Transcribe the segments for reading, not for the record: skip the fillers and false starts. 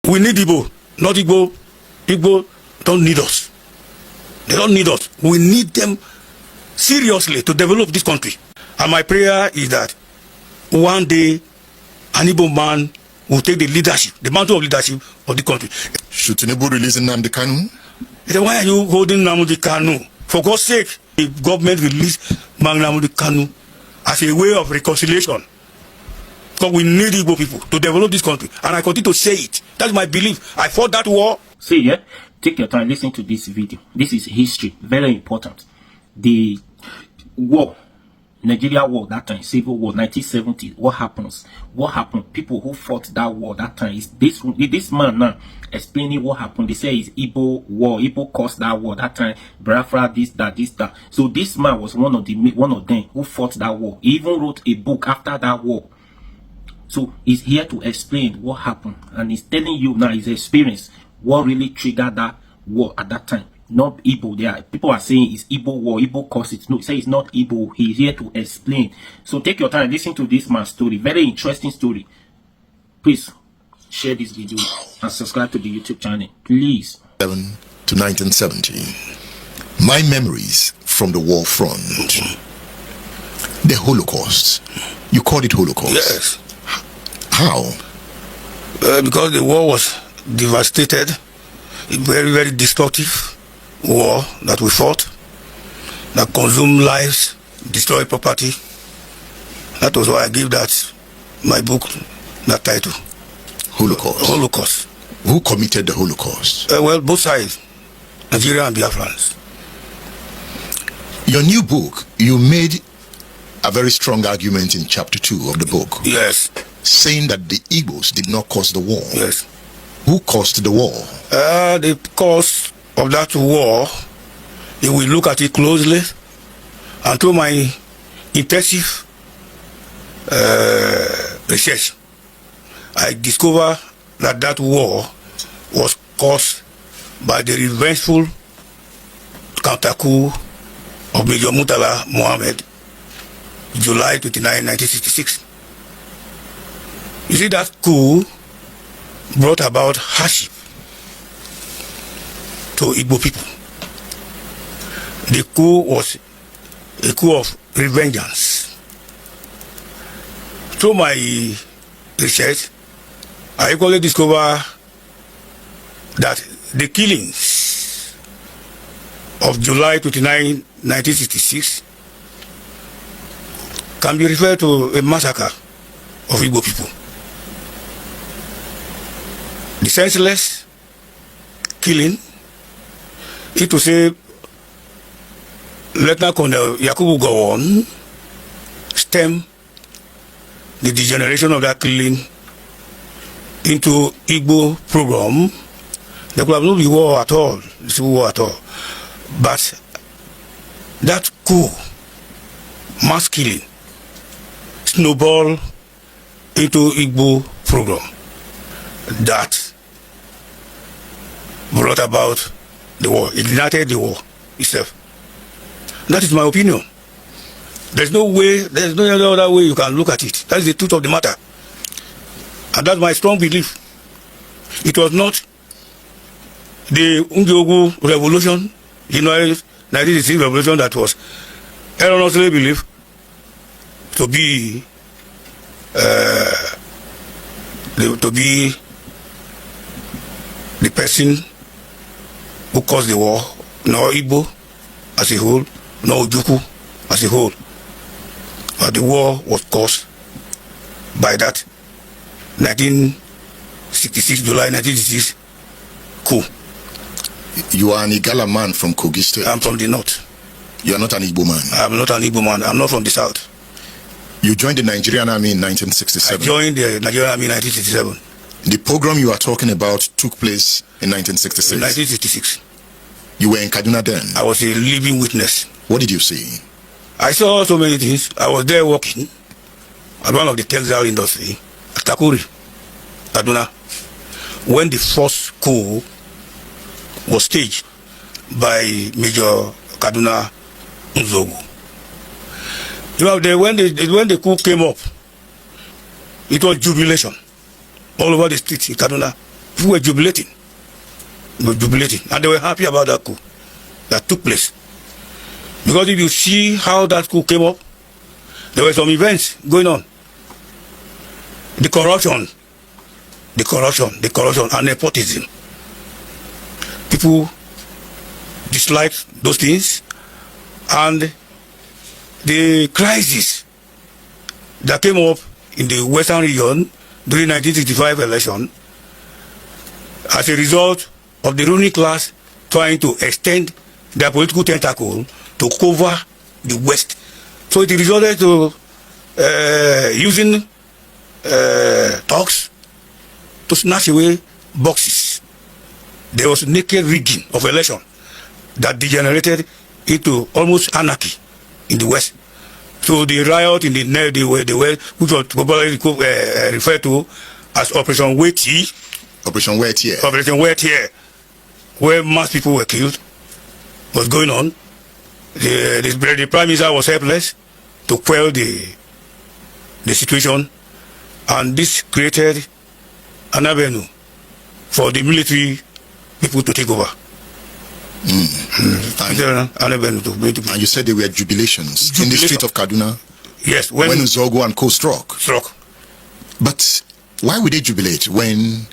We need Igbo, not Igbo. Igbo don't need us. They don't need us. We need them seriously to develop this country. And my prayer is that one day an Igbo man will take the leadership, the mantle of leadership of the country. Should Tinubu release Nnamdi Kanu? Then why are you holding Nnamdi Kanu? For God's sake, the government released Nnamdi Kanu as a way of reconciliation. Because we need Igbo people to develop this country. And I continue to say it. That's my belief. I fought that war. See, yeah? Take your time, listen to this video. This is history, very important. The war, Nigeria war, that time, civil war, 1970, what happens? What happened? People who fought that war that time, is this man now explaining what happened. They say it's Igbo war, Igbo caused that war that time, Biafra, this, that. So this man was one of them who fought that war. He even wrote a book after that war. So he's here to explain what happened, and he's telling you now his experience, what really triggered that war at that time. Not Igbo. There people are saying it's Igbo war, Igbo caused it. No, he says it's not Igbo. He's here to explain. So take your time, listen to this man's story. Very interesting story. Please share this video and subscribe to the YouTube channel, please. 7 to 1970. My memories from the war front. The Holocaust. You called it Holocaust. Yes. How? Because the war was devastated, a very, very destructive war that we fought, that consumed lives, destroyed property. That was why I gave that, my book, that title. Holocaust. Holocaust. Who committed the Holocaust? Well, both sides, Nigeria and Biafrans. Your new book, you made a very strong argument in chapter 2 of the book. Yes. Saying that the Igbos did not cause the war. Yes. Who caused the war? The cause of that war, if we look at it closely, and through my intensive research, I discovered that that war was caused by the revengeful counter-coup of Major Murtala Mohammed, July 29, 1966. You see, that coup brought about hardship to Igbo people. The coup was a coup of revengeance. Through my research, I equally discovered that the killings of July 29, 1966 can be referred to a massacre of Igbo people. The senseless killing, it to say Lieutenant Colonel Yakubu Gowon stemmed the degeneration of that killing into Igbo program. There could have no war at all, civil war at all. But that coup, mass killing, snowballed into Igbo program that brought about the war. It ignited the war itself. That is my opinion. There's no way, there's no other way you can look at it. That is the truth of the matter. And that's my strong belief. It was not the Ungyogu revolution, you know, 1966 revolution that was erroneously believed to be the person who caused the war, nor Igbo as a whole, nor Ojuku as a whole. But the war was caused by that 1966, July 1966 coup. You are an Igala man from Kogi State. I'm from the north. You are not an Igbo man. I'm not an Igbo man. I'm not from the south. You joined the Nigerian Army in 1967. I joined the Nigerian Army in 1967. The program you are talking about took place in 1966. In 1966. You were in Kaduna then. I was a living witness. What did you see? I saw so many things. I was there working at one of the textile industry at Takuri, Kaduna, when the first coup was staged by Major Kaduna Nzogu. You know, when the coup came up, it was jubilation all over the streets in Kaduna. People were jubilating. They were jubilating. And they were happy about that coup that took place. Because if you see how that coup came up, there were some events going on. The corruption, and nepotism. People disliked those things, and the crisis that came up in the Western region during 1965 election as a result of the ruling class trying to extend their political tentacle to cover the West. So it resulted to using talks to snatch away boxes. There was naked rigging of election that degenerated into almost anarchy in the West. So the riot in the West, which was popularly referred to as Operation Wet Year, where mass people were killed, was going on. The Prime Minister was helpless to quell the situation, and this created an avenue for the military people to take over. And you said there were jubilations in the street of Kaduna. Yes, when Zogo and co struck. But why would they jubilate when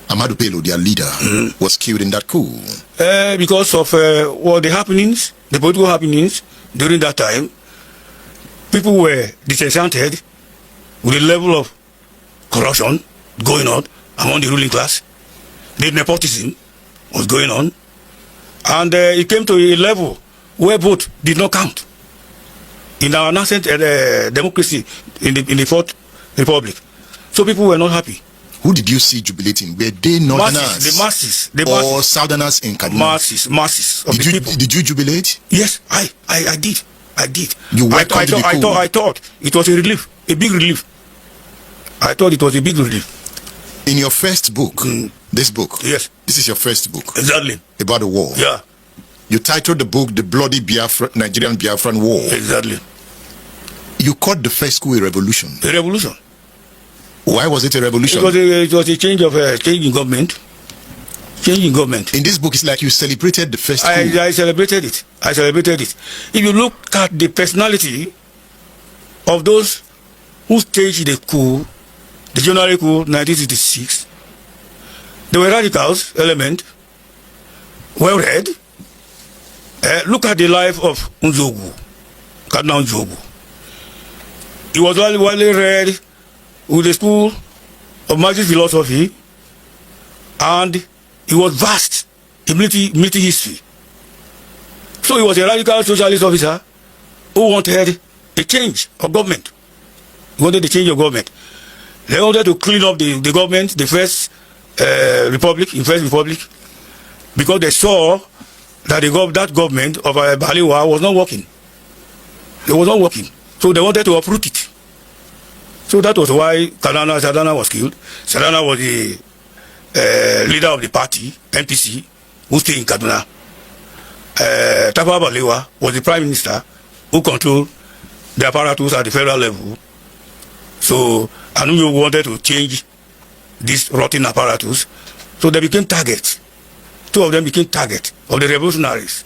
Ahmadu Bello, their leader, was killed in that coup? Because of the happenings, the political happenings during that time. People were disenchanted with the level of corruption going on among the ruling class. The nepotism was going on. And it came to a level where vote did not count. In our nascent democracy in the Fourth Republic. So people were not happy. Who did you see jubilating? Were they northerners? The masses. Or southerners in Kaduna? Masses of the people. Did you jubilate? Yes, I did. You welcomed the coup? I thought it was a relief, a big relief. I thought it was a big relief. In your first book, this book, yes, this is your first book, exactly, about the war. Yeah, you titled the book "The Bloody Nigerian Biafran War." Exactly. You called the first coup a revolution. A revolution. Why was it a revolution? Because it was a change in government. Changing government. In this book, it's like you celebrated the first coup. I celebrated it. If you look at the personality of those who staged the coup, the January coup, 1966, they were radicals, element, well read. Look at the life of Nzogu, Cardinal Nzogu. He was widely read with the school of Marxist philosophy, and he was vast in military history. So he was a radical socialist officer who wanted a change of government. He wanted a change of government. They wanted to clean up the government, the First Republic, because they saw that that government of Baliwa was not working. It was not working. So they wanted to uproot it. So that was why Sadana was killed. Sadana was the leader of the party, NPC, who stayed in Kaduna. Tafawa Balewa was the prime minister who controlled the apparatus at the federal level. So Anuyo wanted to change this rotten apparatus. So they became targets. Two of them became targets of the revolutionaries.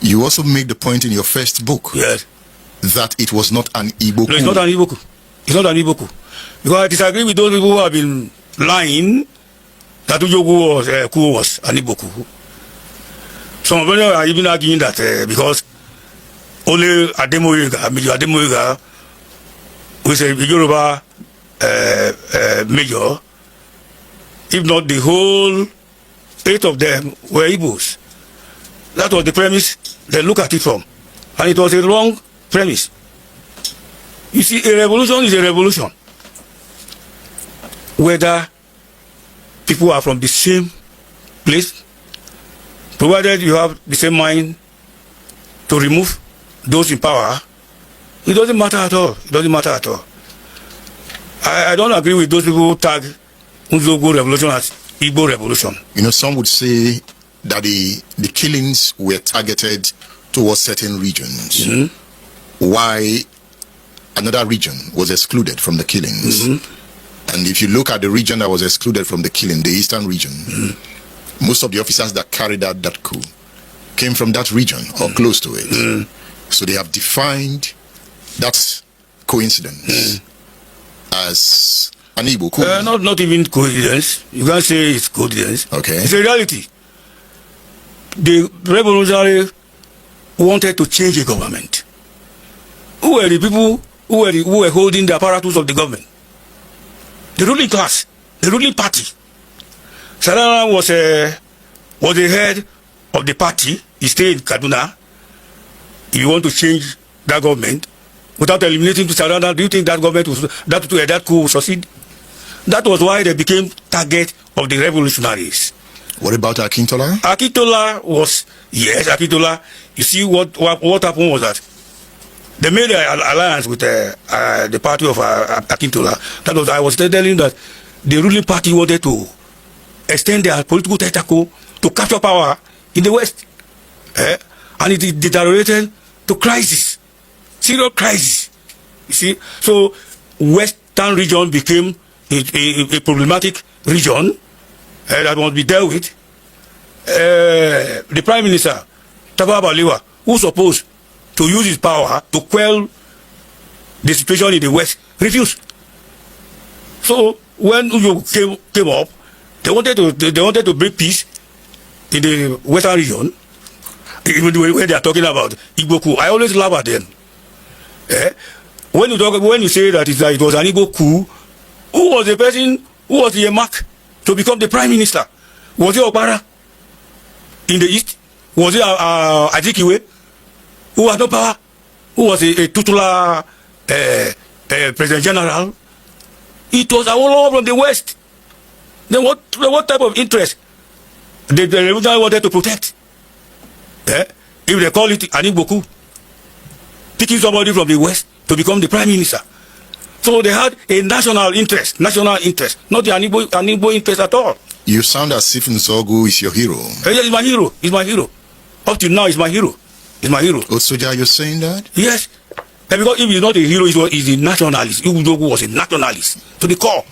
You also make the point in your first book, yes, that it was not an Igbo coup. No, it's not an Igbo coup. It's not an Igbo coup. Because I disagree with those people who have been lying that Ujogu coup was an Igbo coup. Some of them are even arguing that because only Major Ademoyiga, who is a Yoruba major, if not the whole 8 of them were Igbos. That was the premise they look at it from. And it was a wrong premise. You see, a revolution is a revolution. Whether people are from the same place, provided you have the same mind to remove those in power, it doesn't matter at all. It doesn't matter at all. I don't agree with those people who tag Nzogu revolution as Igbo revolution. You know, some would say that the killings were targeted towards certain regions. Why another region was excluded from the killings. And if you look at the region that was excluded from the killing, the eastern region, most of the officers that carried out that coup came from that region or close to it. So they have defined that coincidence as an Igbo coup. Not even coincidence. You can't say it's coincidence. Okay. It's a reality. The revolutionary wanted to change the government. Who were the people who were holding the apparatus of the government? The ruling class, the ruling party. Sarana was the head of the party. He stayed in Kaduna. If you want to change that government without eliminating Sarana, do you think that government that coup will succeed? That was why they became target of the revolutionaries. What about Akintola? Akintola was, yes, Akintola. You see what happened was that they made an alliance with the party of Akintola. That was, I was telling that the ruling party wanted to extend their political tentacle to capture power in the West. And it deteriorated to crisis, serious crisis. You see, so Western region became a problematic region that must be dealt with. The Prime Minister, Tafawa Balewa, who's supposed to use his power to quell the situation in the West, refused. So when Uyo came up, they wanted to bring peace in the Western region. Even when they are talking about Igbo coup, I always laugh at them. When you say that it was an Igbo coup, who was the person who was the mark to become the Prime Minister? Was it Okpara in the East? Was it Azikiwe, who had no power, who was a titular President General? It was all from the West. Then what type of interest the revolutionary wanted to protect? If they call it an Igbo coup, picking somebody from the West to become the Prime Minister. So they had a national interest, not the an Igbo interest at all. You sound as if Nzogu is your hero. Yes, he's my hero. Up to now, he's my hero. Osoja, you're saying that? Yes. Because if he's not a hero, he's a nationalist. Nzogu was a nationalist to the core.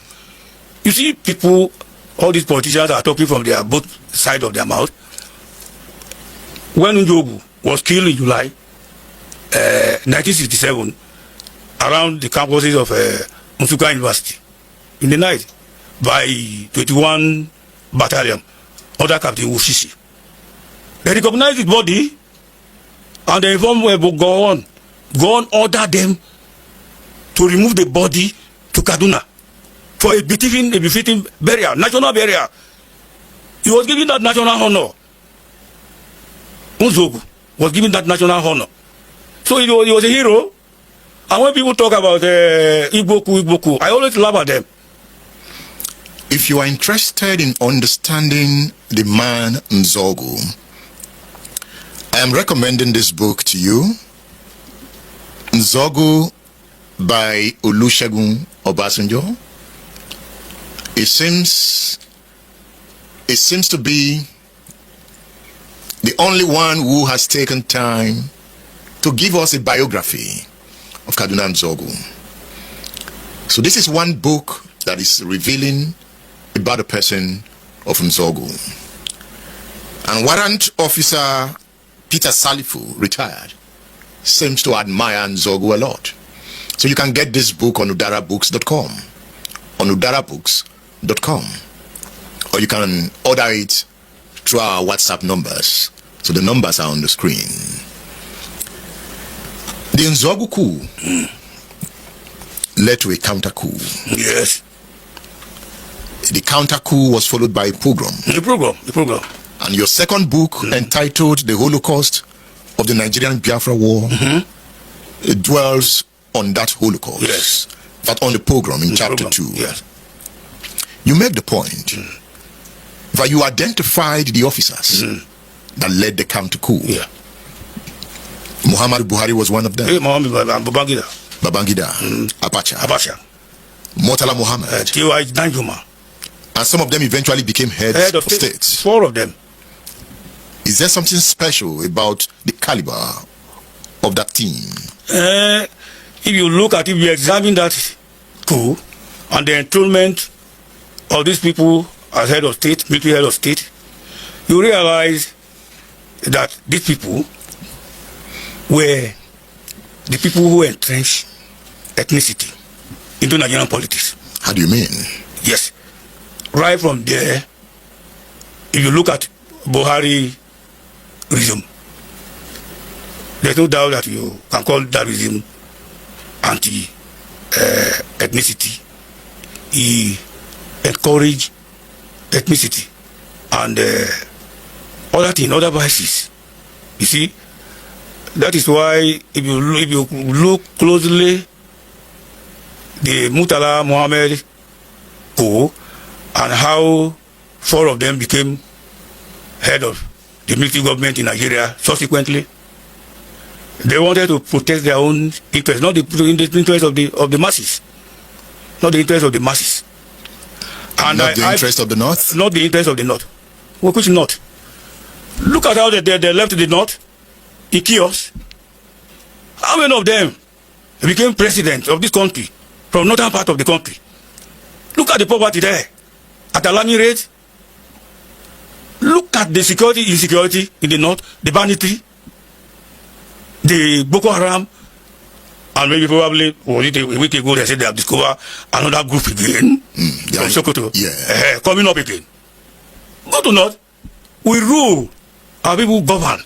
You see, people, all these politicians are talking from their both sides of their mouth. When Nzogu was killed in July 1967, around the campuses of Nsukka University, in the night, by 21 Battalion, under Captain Wushishi. They recognized his body and they informed Gowon ordered them to remove the body to Kaduna for a befitting burial, national burial. He was given that national honor. Nzogu was given that national honor. So he was a hero. And when people talk about Igbo coup, I always laugh at them. If you are interested in understanding the man Nzogu, I am recommending this book to you, Nzogu by Olusegun Obasanjo. It seems to be the only one who has taken time to give us a biography of Kaduna Nzogu. So this is one book that is revealing about the person of Nzogu. And Warrant Officer Peter Salifu, retired, seems to admire Nzogu a lot. So you can get this book on udarabooks.com, or you can order it through our WhatsApp numbers. So the numbers are on the screen. The Nzogu coup led to a counter coup. Yes. The counter coup was followed by a pogrom. The program. And your second book, entitled The Holocaust of the Nigerian Biafra War, it dwells on that Holocaust. Yes. That on the pogrom in chapter 2. Yes. You make the point that you identified the officers that led the counter coup. Yeah. Muhammad Buhari was one of them. Babangida. Abacha. Murtala Muhammad. T.Y. Danjuma. And some of them eventually became heads of states. 4 of them. Is there something special about the caliber of that team? If you look at it, you examine that coup and the enthronement of these people as head of state, military head of state, you realize that these people were the people who entrenched ethnicity into Nigerian politics. How do you mean? Yes. Right from there, if you look at Buhari regime, there's no doubt that you can call that regime anti-ethnicity. He encouraged ethnicity and other vices. You see, that is why if you look closely, the Murtala Mohammed coup and how 4 of them became head of the military government in Nigeria subsequently, they wanted to protect their own interests, not the interest of the masses, not the interest of the masses. And not the interest of the North? Not the interest of the North. Well, which not? Look at how they left the North in chaos. How many of them became president of this country from northern part of the country? Look at the poverty there, at alarming rate. Look at the insecurity in the North, the banditry, the Boko Haram, and maybe probably a week ago they said they have discovered another group again from Sokoto, coming up again. Go to North, we rule, our people govern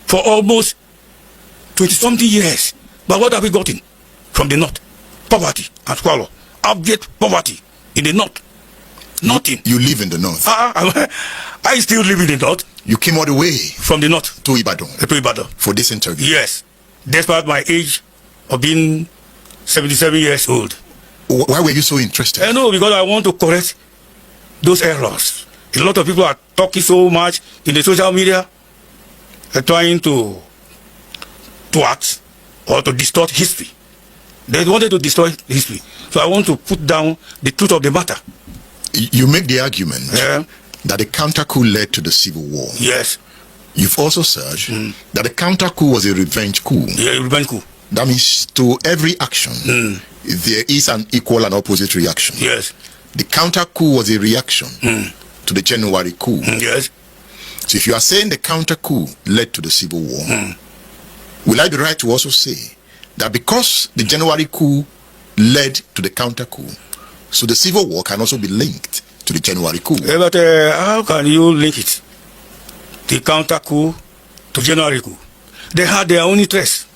for almost 20-something years. But what have we gotten from the North? Poverty and squalor. Abject poverty in the North. Nothing. You live in the North. I still live in the North. You came all the way from the North to Ibadan. For this interview. Yes. Despite my age of being 77 years old. Why were you so interested? I know, because I want to correct those errors. A lot of people are talking so much in the social media, trying to act or to distort history. They wanted to destroy history. So I want to put down the truth of the matter. You make the argument that the counter coup led to the civil war. Yes. You've also said that the counter coup was a revenge coup. Yeah, a revenge coup. That means to every action, there is an equal and opposite reaction. Yes. The counter coup was a reaction to the January coup. Yes. So if you are saying the counter coup led to the civil war, will I be right to also say that because the January coup led to the counter coup, so the civil war can also be linked to the January coup? Yeah, but how can you link it? The counter coup to January coup. They had their own interests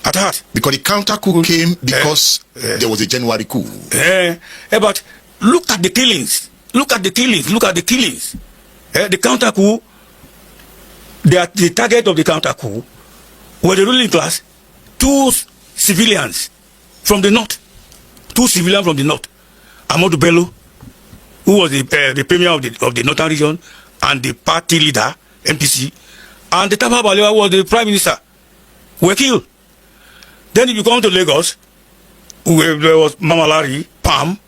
at heart. Because the counter coup came because there was a January coup. But look at the killings. Look at the killings. Look at the killings. The counter coup, the target of the counter coup were the ruling class, 2 civilians from the North. 2 civilians from the North. Amadou Bello, who was the premier of the Northern region and the party leader, MPC, and the Tafawa Balewa was the prime minister, were killed. Then if you come to Lagos, where there was Mamalari, Pam,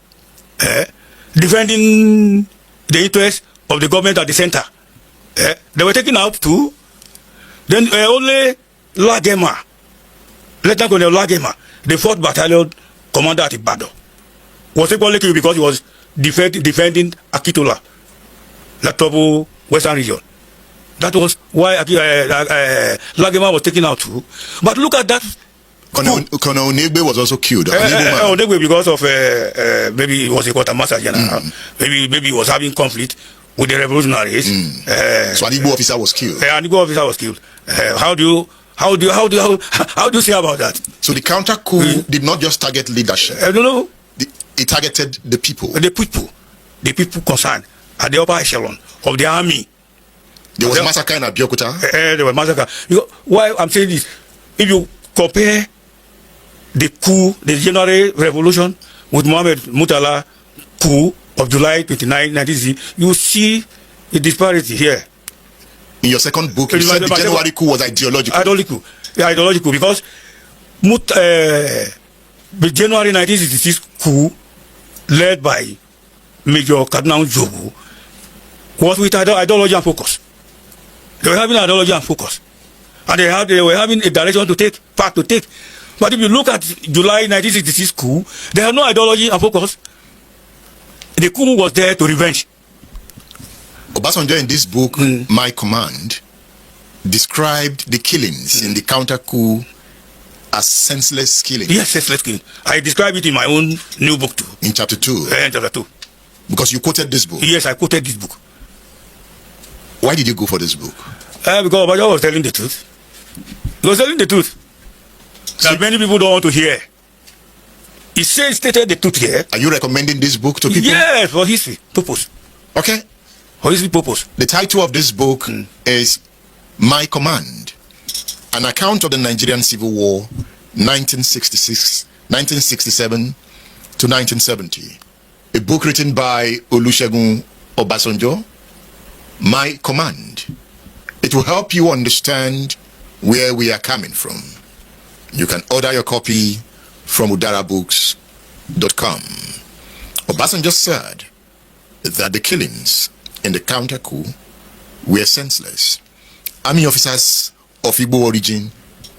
defending the interests of the government at the center. They were taken out too. Then only Lagema, Lieutenant Colonel Lagema, the 4th Battalion commander at Ibadan, was equally killed because he was defending Akitola, that trouble Western region. That was why Lagema was taken out too. But look at that. Colonel Onegbe was also killed. Onegbe because of maybe he was a quartermaster general. Maybe he was having conflict with the revolutionaries. So an Igbo officer was killed. An Igbo officer was killed. How do you say about that? So the counter coup did not just target leadership. I don't know. It targeted the people. The people concerned at the upper echelon of the army. There was massacre in Abeokuta. There was massacre. Why I'm saying this? If you compare the coup, the January revolution, with Mohammed Murtala coup of July 29, 1960, you see a disparity here. In your second book, you said the January coup was ideological. Ideological, because the January 1966 coup, led by Major Cardinal Jobu, was with ideology and focus. They were having ideology and focus. And they were having a direction to take, path to take. But if you look at July 1966 coup, they had no ideology and focus. The coup was there to revenge. Obasanjo in this book, My Command, described the killings in the counter coup as senseless killing. Yes, senseless killing. I describe it in my own new book too. In chapter 2. Chapter 2. Because you quoted this book. Yes, I quoted this book. Why did you go for this book? Because Obasanjo was telling the truth. He was telling the truth that many people don't want to hear. He stated the truth here. Are you recommending this book to people? Yes, for history purpose. Okay. For history purpose. The title of this book is My Command, an account of the Nigerian Civil War, 1967 to 1970. A book written by Olusegun Obasanjo. My Command. It will help you understand where we are coming from. You can order your copy from udarabooks.com. Obasanjo said that the killings in the counter coup were senseless. Army officers of Igbo origin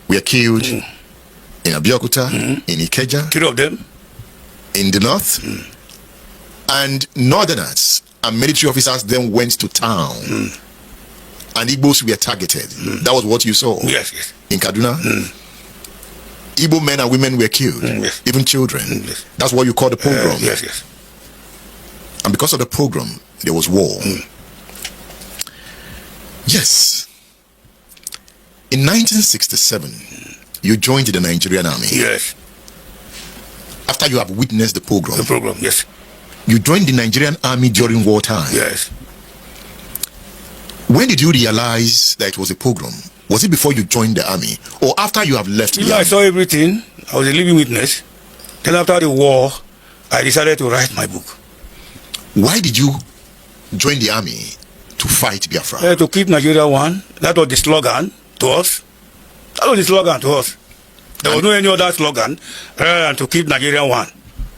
were killed in Abeokuta, in Ikeja, 3 of them, in the north, and northerners and military officers then went to town, and Igbos were targeted. That was what you saw. Yes, yes. In Kaduna. Igbo men and women were killed, yes. even children. Yes. That's what you call the pogrom. Yes, yes. And because of the pogrom, there was war. Yes. In 1967, you joined the Nigerian army. Yes. After you have witnessed the pogrom. The program, yes. You joined the Nigerian army during wartime. Yes. When did you realize that it was a pogrom? Was it before you joined the army or after you have left the I army? saw everything. I was a living witness. Then after the war, I decided to write my book. Why did you join the army to fight Biafra? To keep Nigeria one. That was the slogan to us. That was the slogan to us. There was no any other slogan rather than to keep Nigeria one.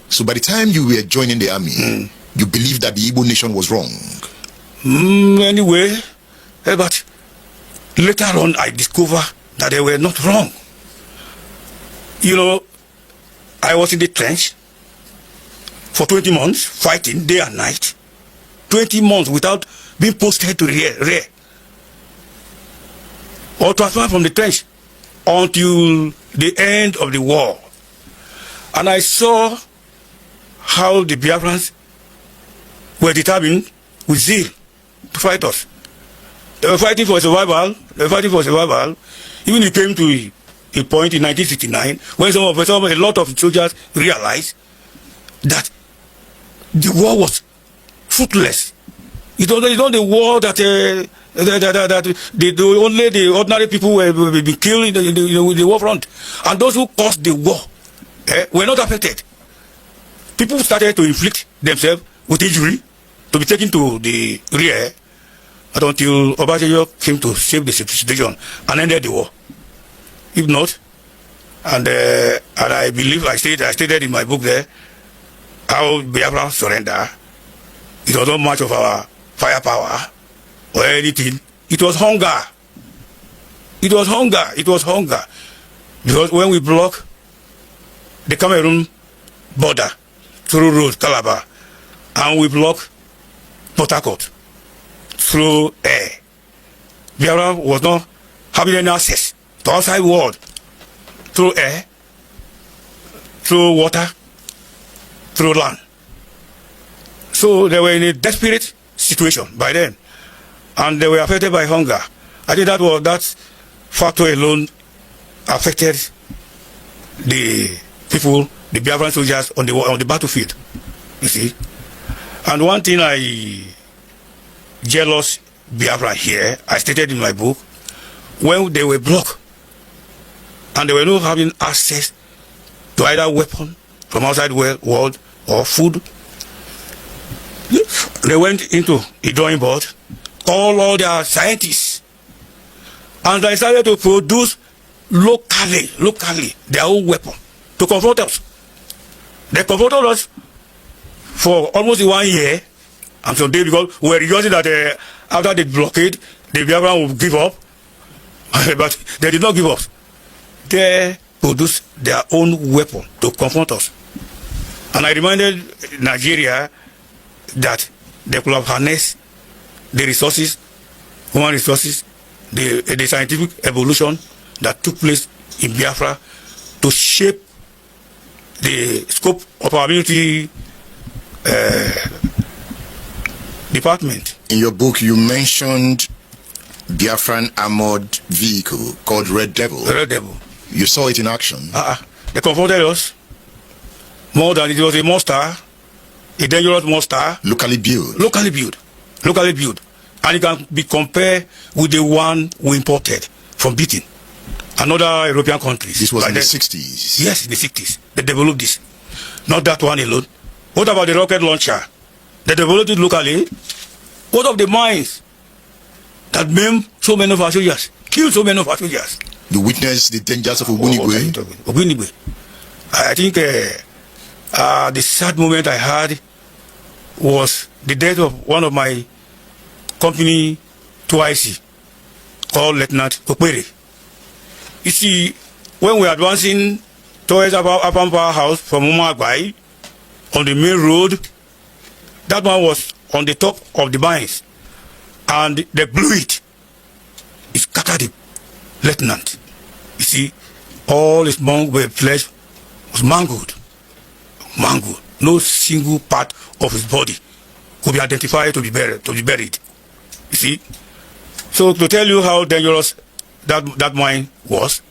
So by the time you were joining the army, you believed that the Igbo nation was wrong. Anyway, but later on I discovered that they were not wrong. You know, I was in the trench for 20 months, fighting day and night. 20 months without being posted to rear or transferred from the trench until the end of the war. And I saw how the Biafrans were determined with zeal to fight us. They were fighting for survival. Even it came to a point in 1969 when a lot of soldiers realized that the war was fruitless. It's not the war that only the ordinary people were being killed in the war front, and those who caused the war were not affected. People started to inflict themselves with injury to be taken to the rear, but until Obasanjo came to save the situation and ended the war. If not, and I believe I stated in my book there how Biafra surrender. It was not much of our firepower or anything. It was hunger. It was hunger. Because when we block the Cameroon border through road, Calabar, and we block Port Harcourt through air, Biafra was not having any access to outside world through air, through water, through land. So they were in a desperate situation by then, and they were affected by hunger. I think that factor alone affected the people, the Biafran soldiers on the battlefield. You see, and one thing I jealous Biafra here, I stated in my book, when they were blocked and they were not having access to either weapon from outside world or food, they went into a drawing board, called all their scientists, and they started to produce locally their own weapon to confront us. They confronted us for almost 1 year, and some days, because we were rejoicing that after the blockade, the Biafran would give up, but they did not give up. They produced their own weapon to confront us. And I reminded Nigeria that they could have harnessed the resources, human resources, the scientific evolution that took place in Biafra to shape the scope of our military department. In your book, you mentioned Biafran armored vehicle called Red Devil. Red Devil. You saw it in action. They confronted us more than it was a monster, a dangerous monster. Locally built. Locally built. Locally built. And it can be compared with the one we imported from Britain and other European countries. This was in the 60s. Yes, in the 60s. They developed this. Not that one alone. What about the rocket launcher? They developed it locally. What of the mines that maimed so many of our soldiers, killed so many of our soldiers? You witnessed the dangers of Ogbunigwe. Ogbunigwe. I think the sad moment I had was the death of one of my company 2IC called Lieutenant Okwere. You see, when we were advancing towards Upper Power House from Umagbai on the main road, that one was on the top of the mines, and they blew it. It scattered the lieutenant. You see, all his flesh was mangled. Mangled. No single part of his body could be identified to be buried. You see? So to tell you how dangerous that mine was,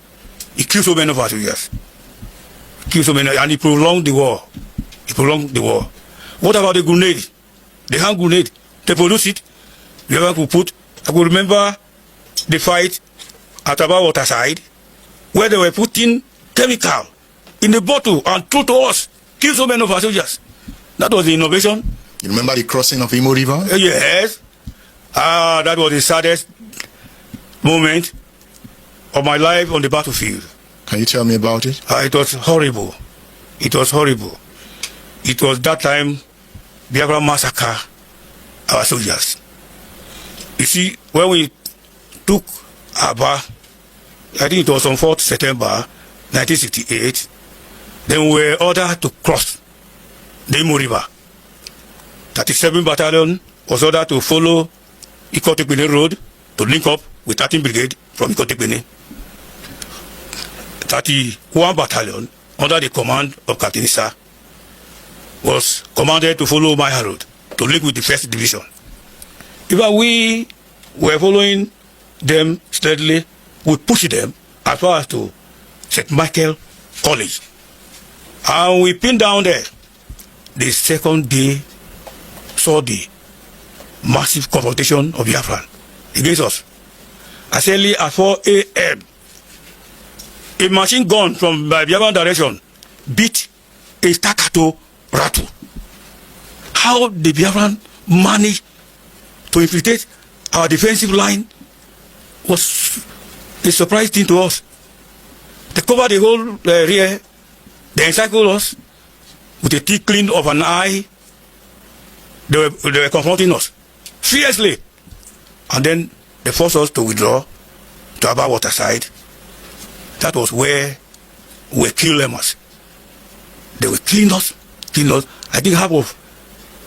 it killed so many of our soldiers. Killed so many, and it prolonged the war. It prolonged the war. What about the grenade? The hand grenade. They produce it. The other could put. I could remember the fight at Aba Waterside, where they were putting chemical in the bottle and threw to us. Killed so many of our soldiers. That was the innovation. You remember the crossing of Imo River? Yes. That was the saddest moment of my life on the battlefield. Can you tell me about it? It was horrible. It was horrible. It was that time Biafra massacre our soldiers. You see, when we took Aba, I think it was on 4th September 1968, then we were ordered to cross the Imo River. 37 Battalion was ordered to follow Ikotekpene Road to link up with 13th Brigade from Ikotekpene. 31 Battalion, under the command of Captain Issa, was commanded to follow Maya Road to link with the 1st Division. Even we were following them steadily, we pushed them as far as to St. Michael College. And we pinned down there. The second day saw the massive confrontation of Biafran against us. As early as 4 a.m., a machine gun from Biafran direction beat a staccato rattle. How the Biafran managed to infiltrate our defensive line was a surprise thing to us. They covered the whole rear. They encircled us with a tickling of an eye. They were confronting us fiercely. And then they forced us to withdraw to Aba Waterside. That was where we killed them. They were killing us. I think half of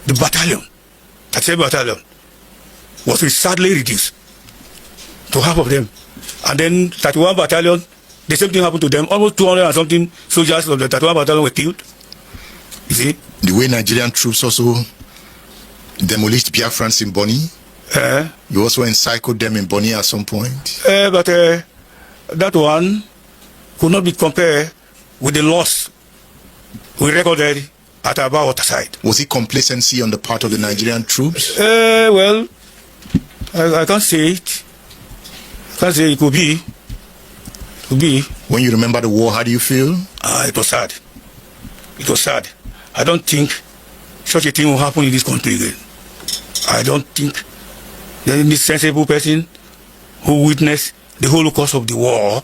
the battalion, that same battalion, was sadly reduced to half of them. And then 31 battalion, the same thing happened to them. Almost 200 and something soldiers of the 31 battalion were killed. You see? The way Nigerian troops also demolished Biafrans in Bonny. You also encircled them in Bonny at some point. But that one could not be compared with the loss we recorded at Aba Waterside. Was it complacency on the part of the Nigerian troops? Well, I can't say it. I can't say it could be. When you remember the war, how do you feel? It was sad. It was sad. I don't think such a thing will happen in this country again. I don't think there is any sensible person who witnessed the whole course of the war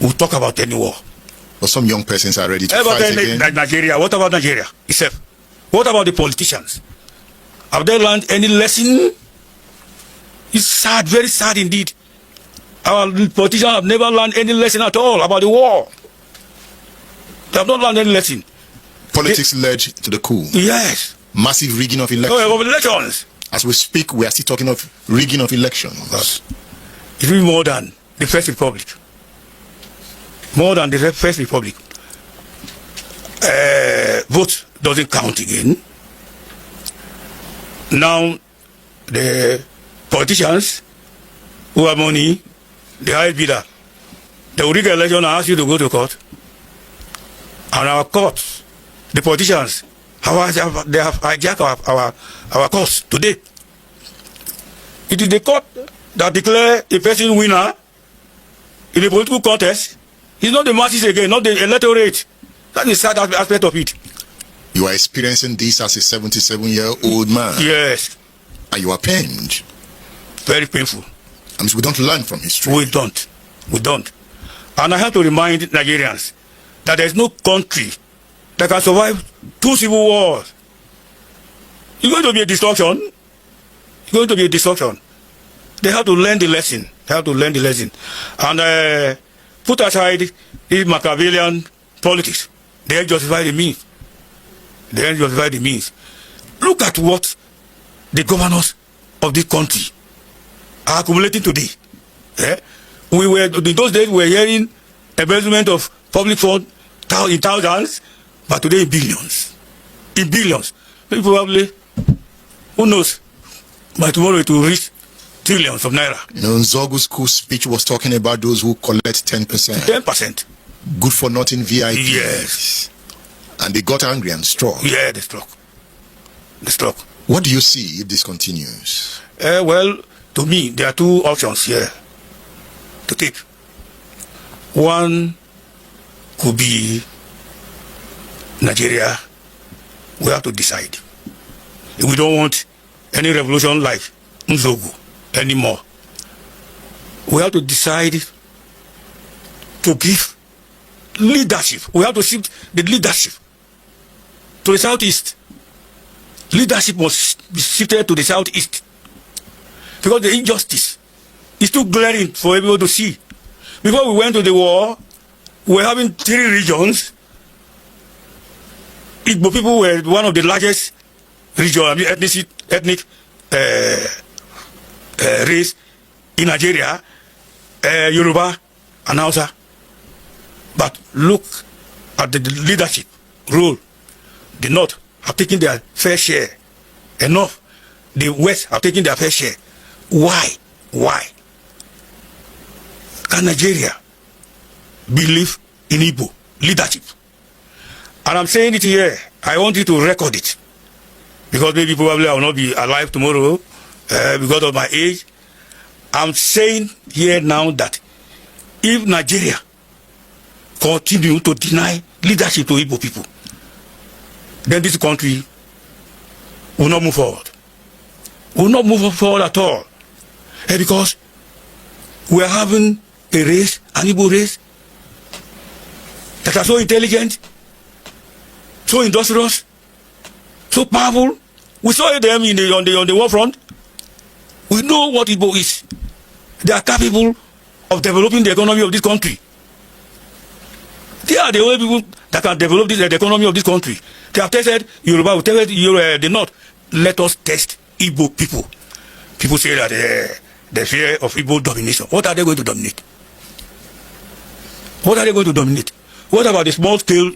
will talk about any war. But some young persons are ready to fight again. Nigeria. What about Nigeria itself? What about the politicians? Have they learned any lesson? It's sad, very sad indeed. Our politicians have never learned any lesson at all about the war. They have not learned any lesson. Politics led to the coup. Yes. Massive rigging of elections. Of elections. As we speak, we are still talking of rigging of elections. It's even more than the First Republic. More than the First Republic. Vote doesn't count again. Now, the politicians who have money, the highest bidder, they will rig an election and ask you to go to court. And our courts, the politicians, they have hijacked our courts today. It is the court that declare a person winner in a political contest. It's not the masses again, not the electorate. That is the sad aspect of it. You are experiencing this as a 77-year-old man. Yes. And you are pained. Very painful. I mean, we don't learn from history. We don't. We don't. And I have to remind Nigerians that there is no country that can survive 2 civil wars. It's going to be a destruction. It's going to be a destruction. They have to learn the lesson. They have to learn the lesson. And put aside these Machiavellian politics. They justify the means. They justify the means. Look at what the governors of this country are accumulating today. We were in those days we were hearing embezzlement of public funds in thousands, but today in billions. In billions. Maybe probably, who knows, by tomorrow it will reach trillions of naira. You know, Nzogu's school speech was talking about those who collect 10%. 10%. Good for nothing VIP. Yes. And they got angry and struck. Yeah, they struck. They struck. What do you see if this continues? Well, to me, there are 2 options here to take. One could be Nigeria. We have to decide. If we don't want any revolution like Nzogu anymore, we have to decide to give leadership. We have to shift the leadership to the southeast. Leadership must be shifted to the southeast because the injustice is too glaring for everyone to see. Before we went to the war, we were having 3 regions. Igbo people were one of the largest region, ethnic race in Nigeria, Yoruba and Hausa. But look at the leadership role. The North have taken their fair share. Enough. The West have taken their fair share. Why? Why? Can Nigeria believe in Igbo leadership? And I'm saying it here. I want you to record it. Because maybe probably I will not be alive tomorrow because of my age. I'm saying here now that if Nigeria continue to deny leadership to Igbo people, then this country will not move forward. Will not move forward at all. Because we are having a race, an Igbo race, that are so intelligent, so industrious, so powerful. We saw them on the war front. We know what Igbo is. They are capable of developing the economy of this country. They are the only people that can develop the economy of this country. They have tested Yoruba, the North. Let us test Igbo people. People say that the fear of Igbo domination. What are they going to dominate? What are they going to dominate? What about the small-scale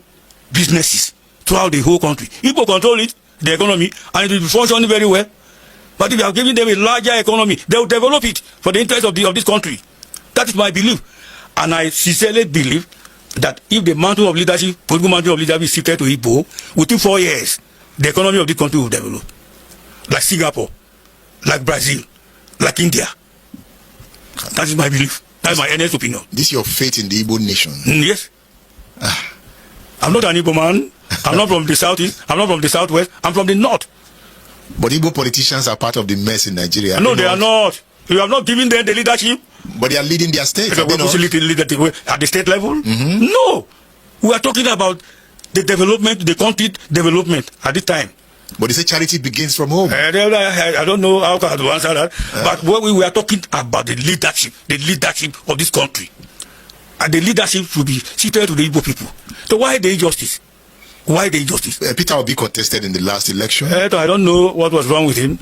businesses throughout the whole country? Igbo control it, the economy, and it will be functioning very well. But if you are giving them a larger economy, they will develop it for the interest of this country. That is my belief. And I sincerely believe that if the mantle of leadership, political mantle of leadership is shifted to Igbo, within 4 years, the economy of this country will develop. Like Singapore, like Brazil, like India. That is my belief. That is my earnest opinion. This is your faith in the Igbo nation? Yes. I'm not an Igbo man. I'm not from the southeast. I'm not from the southwest. I'm from the north. But Igbo politicians are part of the mess in Nigeria. No, they are not. You have not given them the leadership. But they are leading their state. At the state level? Mm-hmm. No. We are talking about the development, the country development at this time. But they say charity begins from home. I don't know how to answer that. But what we are talking about the leadership of this country. And the leadership should be shifted to the Igbo people. So why the injustice? Why the injustice? Peter Obi contested in the last election. I don't know what was wrong with him.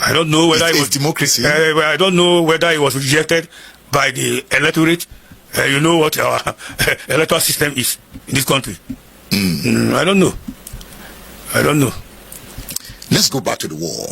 I don't know whether it's it was democracy. I don't know whether he was rejected by the electorate. You know what our electoral system is in this country. I don't know. Let's go back to the war.